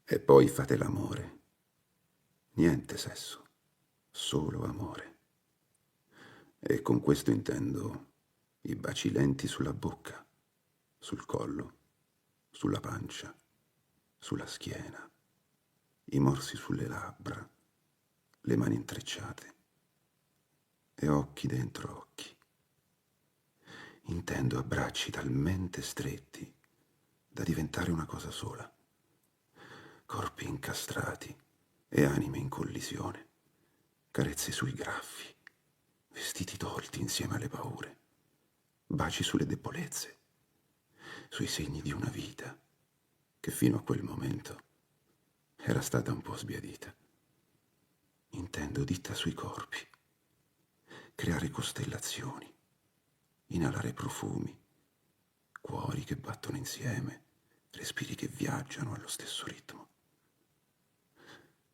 E poi fate l'amore. Niente sesso, solo amore. E con questo intendo i baci lenti sulla bocca, sul collo, sulla pancia, sulla schiena, i morsi sulle labbra, le mani intrecciate e occhi dentro occhi. Intendo abbracci talmente stretti da diventare una cosa sola, corpi incastrati e anime in collisione, carezze sui graffi, vestiti tolti insieme alle paure, baci sulle debolezze, sui segni di una vita che fino a quel momento era stata un po' sbiadita. Intendo dita sui corpi, creare costellazioni, inalare profumi, cuori che battono insieme, respiri che viaggiano allo stesso ritmo.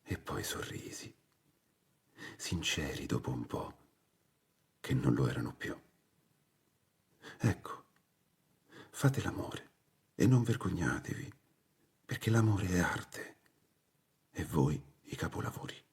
E poi sorrisi, sinceri dopo un po', che non lo erano più. Ecco, fate l'amore e non vergognatevi, perché l'amore è arte e voi i capolavori.